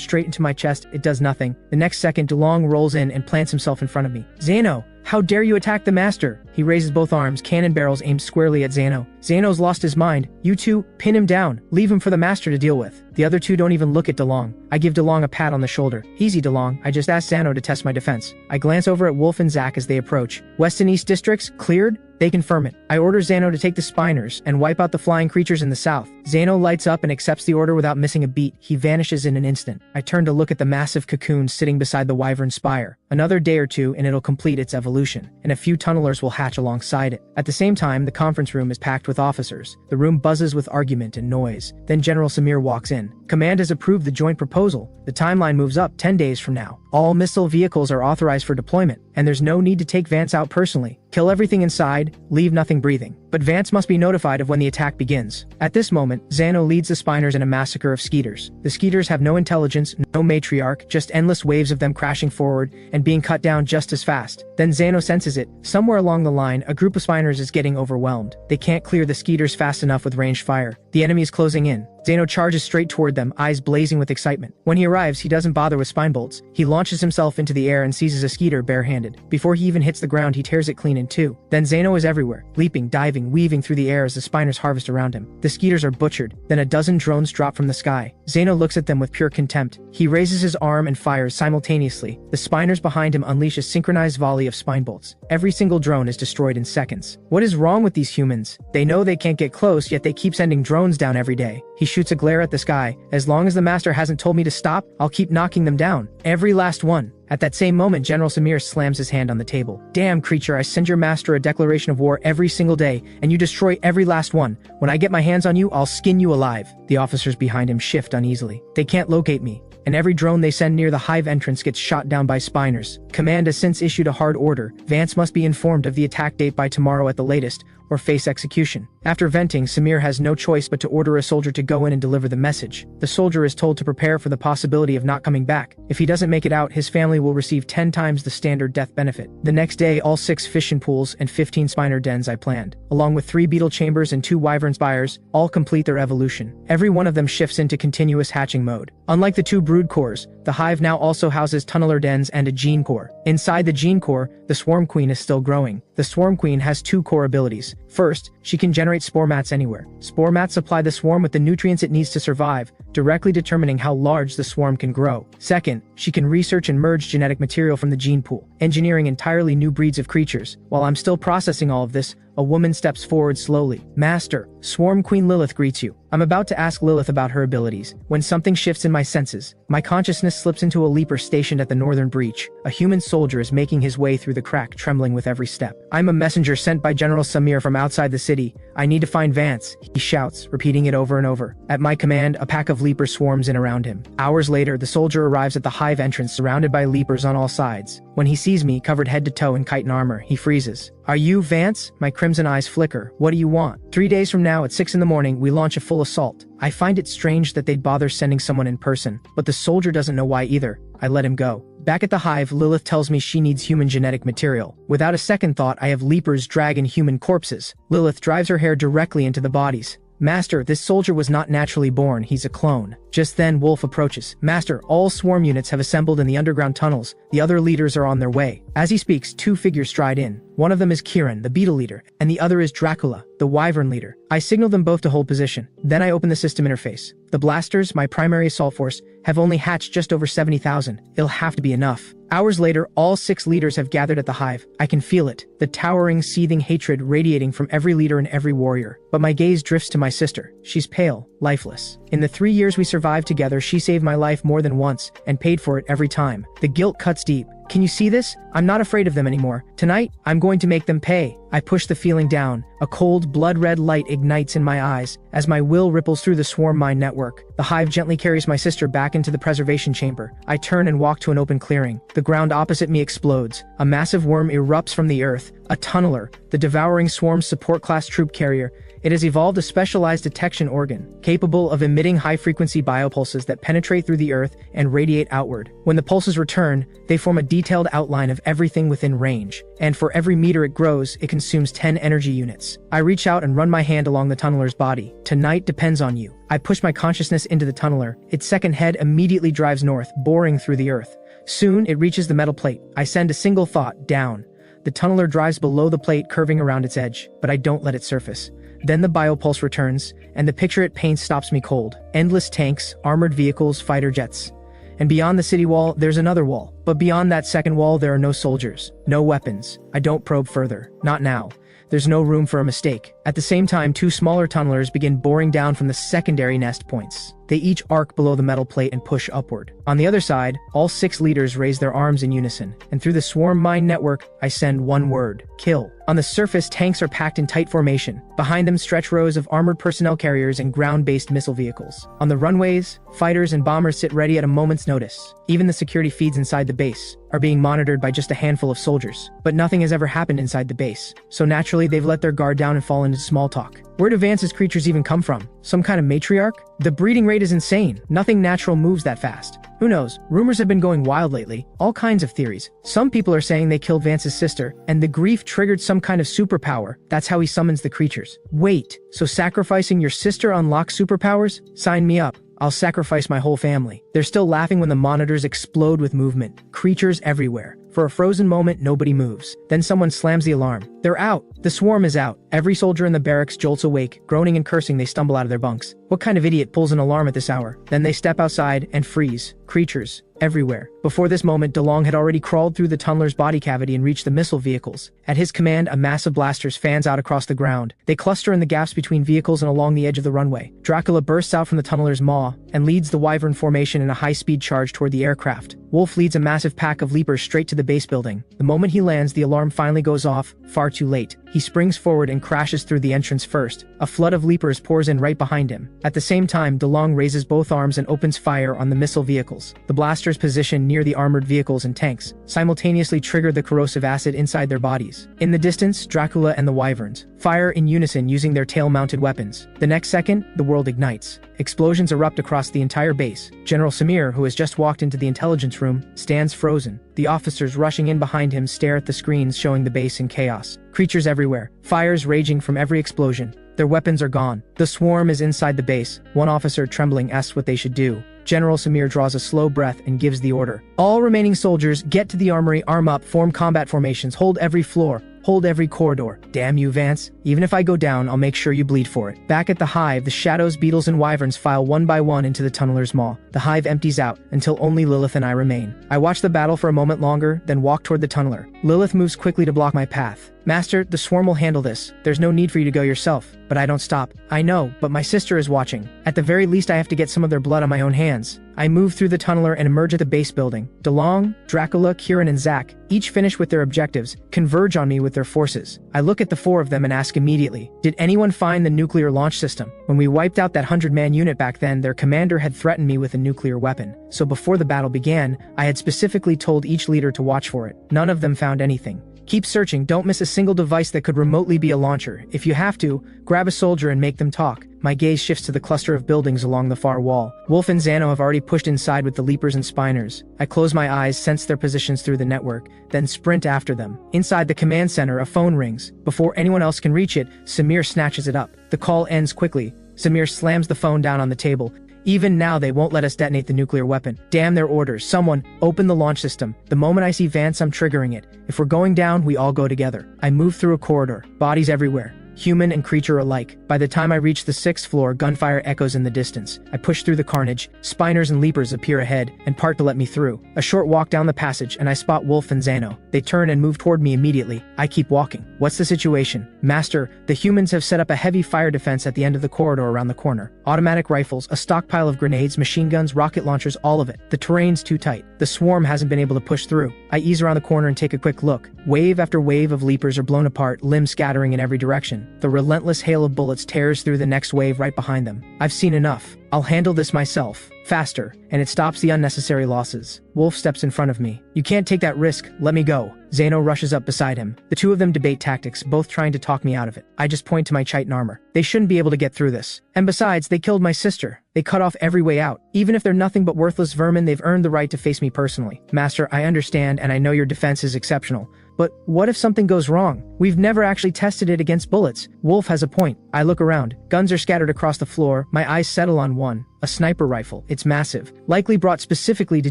straight into my chest. It does nothing. The next second, DeLong rolls in and plants himself in front of me. "Zano, how dare you attack the master?" He raises both arms, cannon barrels aimed squarely at Zano. Zano's lost his mind. "You two, pin him down. Leave him for the master to deal with." The other 2 don't even look at DeLong. I give DeLong a pat on the shoulder. "Easy, DeLong. I just asked Zano to test my defense." I glance over at Wolf and Zach as they approach. West and East districts, cleared? They confirm it. I order Zano to take the Spiners and wipe out the flying creatures in the south. Zano lights up and accepts the order without missing a beat. He vanishes in an instant. I turn to look at the massive cocoon sitting beside the Wyvern spire. Another day or 2 and it'll complete its evolution, and a few tunnelers will hatch alongside it. At the same time, the conference room is packed with officers. The room buzzes with argument and noise. Then General Samir walks in. Command has approved the joint proposal. The timeline moves up 10 days from now. All missile vehicles are authorized for deployment, and there's no need to take Vance out personally. Kill everything inside, leave nothing breathing. But Vance must be notified of when the attack begins. At this moment, Zano leads the Spiners in a massacre of Skeeters. The Skeeters have no intelligence, no matriarch, just endless waves of them crashing forward and being cut down just as fast. Then Zano senses it. Somewhere along the line, a group of Spiners is getting overwhelmed. They can't clear the Skeeters fast enough with ranged fire. The enemy is closing in. Zano charges straight toward them, eyes blazing with excitement. When he arrives, he doesn't bother with spine bolts. He launches himself into the air and seizes a Skeeter barehanded. Before he even hits the ground, he tears it clean in 2. Then Zano is everywhere, leaping, diving, weaving through the air as the Spiners harvest around him. The Skeeters are butchered. Then a dozen drones drop from the sky. Zano looks at them with pure contempt. He raises his arm and fires simultaneously. The Spiners behind him unleash a synchronized volley of spine bolts. Every single drone is destroyed in seconds. What is wrong with these humans? They know they can't get close, yet they keep sending drones down every day. He shoots a glare at the sky. "As long as the master hasn't told me to stop, I'll keep knocking them down. Every last one." At that same moment, General Samir slams his hand on the table. "Damn creature, I send your master a declaration of war every single day, and you destroy every last one. When I get my hands on you, I'll skin you alive." The officers behind him shift uneasily. They can't locate me, and every drone they send near the hive entrance gets shot down by Spiners. Command has since issued a hard order. Vance must be informed of the attack date by tomorrow at the latest, or face execution. After venting, Samir has no choice but to order a soldier to go in and deliver the message. The soldier is told to prepare for the possibility of not coming back. If he doesn't make it out, his family will receive 10 times the standard death benefit. The next day, all 6 fishing pools and 15 Spiner dens I planned, along with 3 beetle chambers and 2 wyvern spires, all complete their evolution. Every one of them shifts into continuous hatching mode. Unlike the 2 brood cores, the hive now also houses tunneler dens and a gene core. Inside the gene core, the swarm queen is still growing. The swarm queen has 2 core abilities. First, she can generate spore mats anywhere. Spore mats supply the swarm with the nutrients it needs to survive, directly determining how large the swarm can grow. Second, she can research and merge genetic material from the gene pool, engineering entirely new breeds of creatures. While I'm still processing all of this, a woman steps forward slowly. "Master, Swarm Queen Lilith greets you." I'm about to ask Lilith about her abilities, when something shifts in my senses. My consciousness slips into a leaper stationed at the northern breach. A human soldier is making his way through the crack, trembling with every step. "I'm a messenger sent by General Samir from outside the city. I need to find Vance," he shouts, repeating it over and over. At my command, a pack of leapers swarms in around him. Hours later, the soldier arrives at the hive entrance surrounded by leapers on all sides. When he sees me, covered head to toe in chitin armor, he freezes. "Are you Vance?" My crimson eyes flicker. "What do you want?" 3 days from now at 6 in the morning, we launch a full assault. I find it strange that they'd bother sending someone in person, but the soldier doesn't know why either. I let him go. Back at the hive, Lilith tells me she needs human genetic material. Without a second thought, I have leapers drag in human corpses. Lilith drives her hair directly into the bodies. Master, this soldier was not naturally born, he's a clone. Just then, Wolf approaches. Master, all swarm units have assembled in the underground tunnels. The other leaders are on their way. As he speaks, two figures stride in. One of them is Kieran, the beetle leader, and the other is Dracula, the wyvern leader. I signal them both to hold position. Then I open the system interface. The blasters, my primary assault force, have only hatched just over 70,000. It'll have to be enough. Hours later, all 6 leaders have gathered at the hive. I can feel it, the towering, seething hatred radiating from every leader and every warrior. But my gaze drifts to my sister. She's pale, lifeless. In the 3 years we survived together, she saved my life more than once, and paid for it every time. The guilt cuts deep. Can you see this? I'm not afraid of them anymore. Tonight, I'm going to make them pay. I push the feeling down. A cold, blood-red light ignites in my eyes as my will ripples through the swarm mind network. The hive gently carries my sister back into the preservation chamber. I turn and walk to an open clearing. The ground opposite me explodes. A massive worm erupts from the earth. A tunneler, the devouring swarm's support class troop carrier. It has evolved a specialized detection organ, capable of emitting high-frequency biopulses that penetrate through the earth and radiate outward. When the pulses return, they form a detailed outline of everything within range, and for every meter it grows, it consumes 10 energy units. I reach out and run my hand along the tunneler's body. Tonight depends on you. I push my consciousness into the tunneler. Its second head immediately drives north, boring through the earth. Soon, it reaches the metal plate. I send a single thought, down. The tunneler drives below the plate, curving around its edge, but I don't let it surface. Then the biopulse returns, and the picture it paints stops me cold. Endless tanks, armored vehicles, fighter jets. And beyond the city wall, there's another wall. But beyond that second wall, there are no soldiers, no weapons. I don't probe further. Not now. There's no room for a mistake. At the same time, 2 smaller tunnelers begin boring down from the secondary nest points. They each arc below the metal plate and push upward. On the other side, all 6 leaders raise their arms in unison, and through the swarm mind network, I send one word: kill. On the surface, tanks are packed in tight formation. Behind them stretch rows of armored personnel carriers and ground-based missile vehicles. On the runways, fighters and bombers sit ready at a moment's notice. Even the security feeds inside the base are being monitored by just a handful of soldiers. But nothing has ever happened inside the base, so naturally they've let their guard down and fall into small talk. Where do Vance's creatures even come from? Some kind of matriarch? The breeding rate is insane. Nothing natural moves that fast. Who knows? Rumors have been going wild lately. All kinds of theories. Some people are saying they killed Vance's sister, and the grief triggered some kind of superpower. That's how he summons the creatures. Wait, so sacrificing your sister unlocks superpowers? Sign me up. I'll sacrifice my whole family. They're still laughing when the monitors explode with movement. Creatures everywhere. For a frozen moment, nobody moves. Then someone slams the alarm. They're out. The swarm is out. Every soldier in the barracks jolts awake. Groaning and cursing, they stumble out of their bunks. What kind of idiot pulls an alarm at this hour? Then they step outside and freeze. Creatures everywhere. Before this moment, DeLong had already crawled through the tunneler's body cavity and reached the missile vehicles. At his command, a mass of blasters fans out across the ground. They cluster in the gaps between vehicles and along the edge of the runway. Dracula bursts out from the tunneler's maw and leads the wyvern formation in a high-speed charge toward the aircraft. Wolf leads a massive pack of leapers straight to the base building. The moment he lands, the alarm finally goes off, far too late. He springs forward and crashes through the entrance first. A flood of leapers pours in right behind him. At the same time, DeLong raises both arms and opens fire on the missile vehicles. The blasters positioned near the armored vehicles and tanks simultaneously trigger the corrosive acid inside their bodies. In the distance, Dracula and the wyverns fire in unison using their tail-mounted weapons. The next second, the world ignites. Explosions erupt across the entire base. General Samir, who has just walked into the intelligence room, stands frozen. The officers rushing in behind him stare at the screens showing the base in chaos. Creatures everywhere. Fires raging from every explosion. Their weapons are gone. The swarm is inside the base. One officer, trembling, asks what they should do. General Samir draws a slow breath and gives the order. All remaining soldiers, get to the armory, arm up, form combat formations, hold every floor. Hold every corridor. Damn you, Vance. Even if I go down, I'll make sure you bleed for it. Back at the hive, the shadows, beetles, and wyverns file one by one into the tunneler's maw. The hive empties out until only Lilith and I remain. I watch the battle for a moment longer, then walk toward the tunneler. Lilith moves quickly to block my path. Master, the swarm will handle this. There's no need for you to go yourself. But I don't stop. I know, but my sister is watching. At the very least, I have to get some of their blood on my own hands. I move through the tunneler and emerge at the base building. DeLong, Dracula, Kieran, and Zack, each finish with their objectives, converge on me with their forces. I look at the 4 of them and ask immediately, did anyone find the nuclear launch system? When we wiped out that 100-man unit back then, their commander had threatened me with a nuclear weapon. So before the battle began, I had specifically told each leader to watch for it. None of them found anything. Keep searching, don't miss a single device that could remotely be a launcher. If you have to, grab a soldier and make them talk. my gaze shifts to the cluster of buildings along the far wall. Wolf and Xano have already pushed inside with the Leapers and Spiners. I close my eyes, sense their positions through the network, then sprint after them. Inside the command center, a phone rings. Before anyone else can reach it, Samir snatches it up. The call ends quickly. Samir slams the phone down on the table. Even now, they won't let us detonate the nuclear weapon. Damn their orders. Someone, open the launch system. The moment I see Vance, I'm triggering it. If we're going down, we all go together. I move through a corridor. Bodies everywhere. Human and creature alike. By the time I reach the 6th floor, gunfire echoes in the distance. I push through the carnage. Spiners and Leapers appear ahead and part to let me through. A short walk down the passage and I spot Wolf and Xano. They turn and move toward me immediately. I keep walking. What's the situation? Master, the humans have set up a heavy fire defense at the end of the corridor around the corner. Automatic rifles, a stockpile of grenades, machine guns, rocket launchers, all of it. The terrain's too tight. The swarm hasn't been able to push through. I ease around the corner and take a quick look. Wave after wave of Leapers are blown apart, limbs scattering in every direction. The relentless hail of bullets tears through the next wave right behind them. I've seen enough. I'll handle this myself. Faster. And it stops the unnecessary losses. Wolf steps in front of me. You can't take that risk. Let me go. Xano rushes up beside him. The two of them debate tactics, both trying to talk me out of it. I just point to my chitin armor. They shouldn't be able to get through this. And besides, they killed my sister. They cut off every way out. Even if they're nothing but worthless vermin, they've earned the right to face me personally. Master, I understand and I know your defense is exceptional. But what if something goes wrong? We've never actually tested it against bullets. Wolf has a point. I look around. Guns are scattered across the floor. My eyes settle on one. A sniper rifle. It's massive. Likely brought specifically to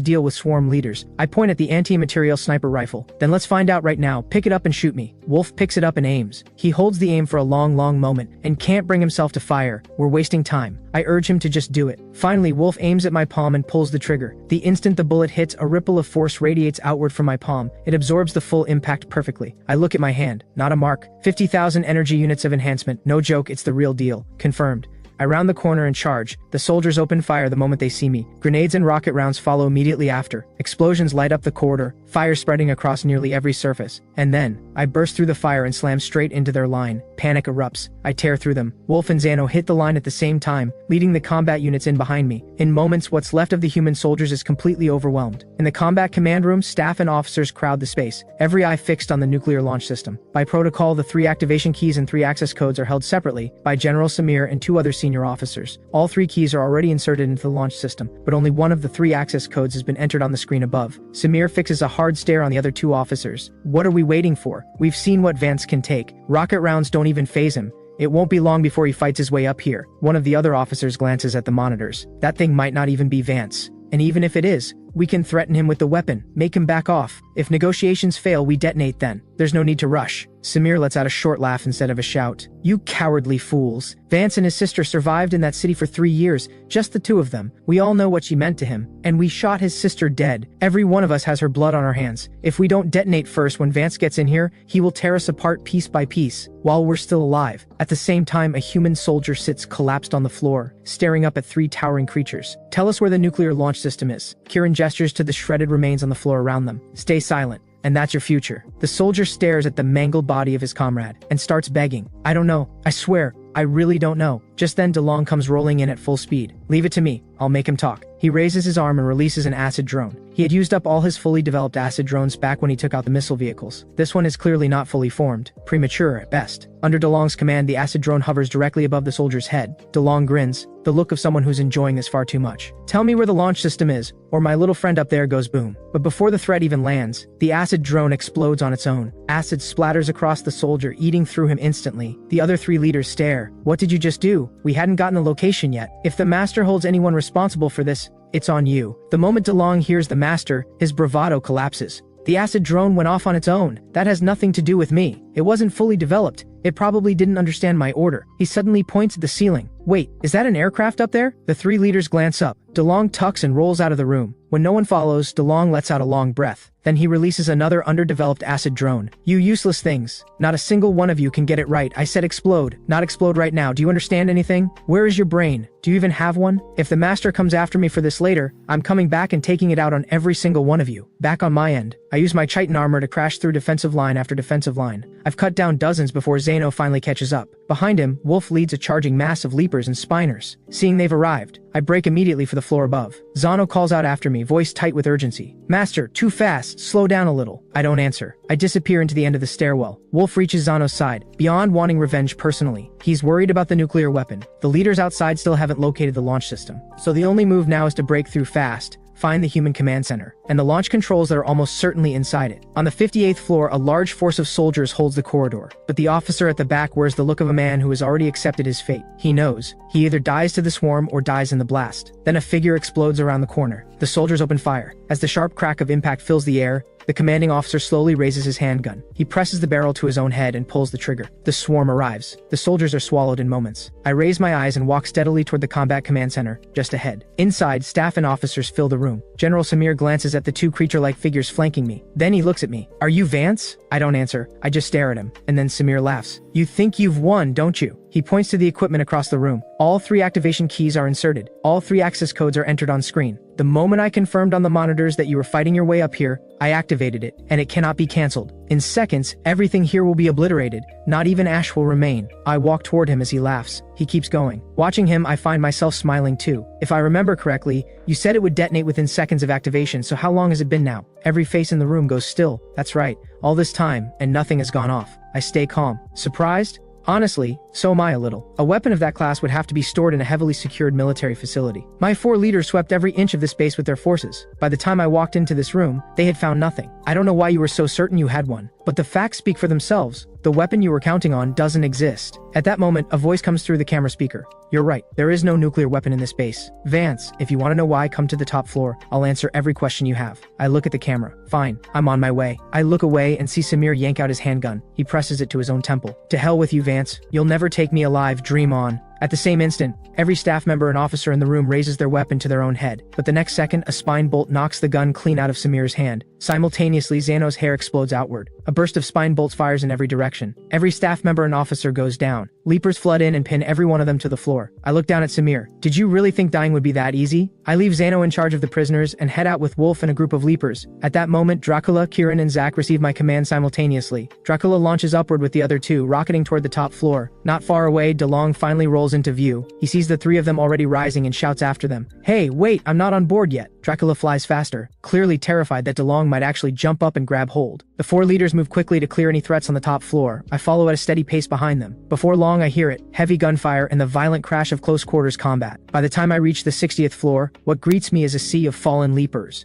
deal with swarm leaders. I point at the anti-material sniper rifle. Then let's find out right now. Pick it up and shoot me. Wolf picks it up and aims. He holds the aim for a long moment and can't bring himself to fire. We're wasting time. I urge him to just do it. Finally, Wolf aims at my palm and pulls the trigger. The instant the bullet hits, a ripple of force radiates outward from my palm. It absorbs the full impact perfectly. I look at my hand. Not a mark. 50,000 energy units of enhancement. No joke, it's the real deal. Confirmed. I round the corner and charge. The soldiers open fire the moment they see me. Grenades and rocket rounds follow immediately after. Explosions light up the corridor, fire spreading across nearly every surface. And then, I burst through the fire and slam straight into their line. Panic erupts. I tear through them. Wolf and Xano hit the line at the same time, leading the combat units in behind me. In moments, what's left of the human soldiers is completely overwhelmed. In the combat command room, staff and officers crowd the space, every eye fixed on the nuclear launch system. By protocol, the 3 activation keys and 3 access codes are held separately by General Samir and 2 other senior officers. All 3 keys are already inserted into the launch system, but only one of the 3 access codes has been entered on the screen above. Samir fixes a hard stare on the other 2 officers. What are we waiting for? We've seen what Vance can take. Rocket rounds don't even faze him. It won't be long before he fights his way up here. One of the other officers glances at the monitors. That thing might not even be Vance. And even if it is, we can threaten him with the weapon, make him back off. If negotiations fail, we detonate then. There's no need to rush. Samir lets out a short laugh instead of a shout. You cowardly fools. Vance and his sister survived in that city for 3 years, just the 2 of them. We all know what she meant to him, and we shot his sister dead. Every one of us has her blood on our hands. If we don't detonate first when Vance gets in here, he will tear us apart piece by piece, while we're still alive. At the same time, a human soldier sits collapsed on the floor, staring up at 3 towering creatures. Tell us where the nuclear launch system is. Kieran gestures to the shredded remains on the floor around them. Stay silent. And that's your future. The soldier stares at the mangled body of his comrade and starts begging. I don't know. I swear, I really don't know. Just then DeLong comes rolling in at full speed. Leave it to me. I'll make him talk. He raises his arm and releases an acid drone. He had used up all his fully developed acid drones back when he took out the missile vehicles. This one is clearly not fully formed. Premature at best. Under DeLong's command, the acid drone hovers directly above the soldier's head. DeLong grins, the look of someone who's enjoying this far too much. Tell me where the launch system is, or my little friend up there goes boom. But before the threat even lands, the acid drone explodes on its own. Acid splatters across the soldier, eating through him instantly. The other 3 leaders stare. What did you just do? We hadn't gotten the location yet. If the master holds anyone responsible for this, it's on you. The moment DeLong hears the master, his bravado collapses. The acid drone went off on its own. That has nothing to do with me. It wasn't fully developed. It probably didn't understand my order. He suddenly points at the ceiling. Wait, is that an aircraft up there? The 3 leaders glance up. DeLong tucks and rolls out of the room. When no one follows, DeLong lets out a long breath. Then he releases another underdeveloped acid drone. You useless things. Not a single one of you can get it right. I said explode, not explode right now. Do you understand anything? Where is your brain? Do you even have one? If the master comes after me for this later, I'm coming back and taking it out on every single one of you. Back on my end, I use my chitin armor to crash through defensive line after defensive line. I've cut down dozens before Zano finally catches up. Behind him, Wolf leads a charging mass of leapers and spiners. Seeing they've arrived, I break immediately for the floor above. Zano calls out after me, voice tight with urgency. Master, too fast, slow down a little. I don't answer. I disappear into the end of the stairwell. Wolf reaches Zano's side, beyond wanting revenge personally. He's worried about the nuclear weapon. The leaders outside still haven't located the launch system. So the only move now is to break through fast, find the human command center, and the launch controls that are almost certainly inside it. On the 58th floor, a large force of soldiers holds the corridor, but the officer at the back wears the look of a man who has already accepted his fate. He knows. He either dies to the swarm or dies in the blast. Then a figure explodes around the corner. The soldiers open fire. As the sharp crack of impact fills the air, the commanding officer slowly raises his handgun. He presses the barrel to his own head and pulls the trigger. The swarm arrives. The soldiers are swallowed in moments. I raise my eyes and walk steadily toward the combat command center, just ahead. Inside, staff and officers fill the room. General Samir glances at the two creature-like figures flanking me. Then he looks at me. "Are you Vance?" I don't answer. I just stare at him. And then Samir laughs. "You think you've won, don't you?" He points to the equipment across the room. All 3 activation keys are inserted. All 3 access codes are entered on screen. The moment I confirmed on the monitors that you were fighting your way up here, I activated it, and it cannot be cancelled. In seconds, everything here will be obliterated. Not even ash will remain. I walk toward him as he laughs. He keeps going. Watching him, I find myself smiling too. If I remember correctly, you said it would detonate within seconds of activation, so how long has it been now? Every face in the room goes still. That's right. All this time, and nothing has gone off. I stay calm. Surprised? Honestly, so am I a little. A weapon of that class would have to be stored in a heavily secured military facility. My 4 leaders swept every inch of this base with their forces. By the time I walked into this room, they had found nothing. I don't know why you were so certain you had one, but the facts speak for themselves. The weapon you were counting on doesn't exist. At that moment, a voice comes through the camera speaker. "You're right. There is no nuclear weapon in this base. Vance, if you want to know why, come to the top floor. I'll answer every question you have." I look at the camera. Fine. I'm on my way. I look away and see Samir yank out his handgun. He presses it to his own temple. "To hell with you, Vance. You'll never take me alive. Dream on." At the same instant, every staff member and officer in the room raises their weapon to their own head. But the next second, a spine bolt knocks the gun clean out of Samir's hand. Simultaneously, Zano's hair explodes outward. A burst of spine bolts fires in every direction. Every staff member and officer goes down. Leapers flood in and pin every one of them to the floor. I look down at Samir. "Did you really think dying would be that easy?" I leave Zano in charge of the prisoners and head out with Wolf and a group of leapers. At that moment, Dracula, Kieran, and Zack receive my command simultaneously. Dracula launches upward with the other 2, rocketing toward the top floor. Not far away, DeLong finally rolls into view. He sees the 3 of them already rising and shouts after them. "Hey, wait, I'm not on board yet." Dracula flies faster, clearly terrified that DeLong might actually jump up and grab hold. The 4 leaders move quickly to clear any threats on the top floor. I follow at a steady pace behind them. Before long, I hear it, heavy gunfire and the violent crash of close quarters combat. By the time I reach the 60th floor, what greets me is a sea of fallen leapers.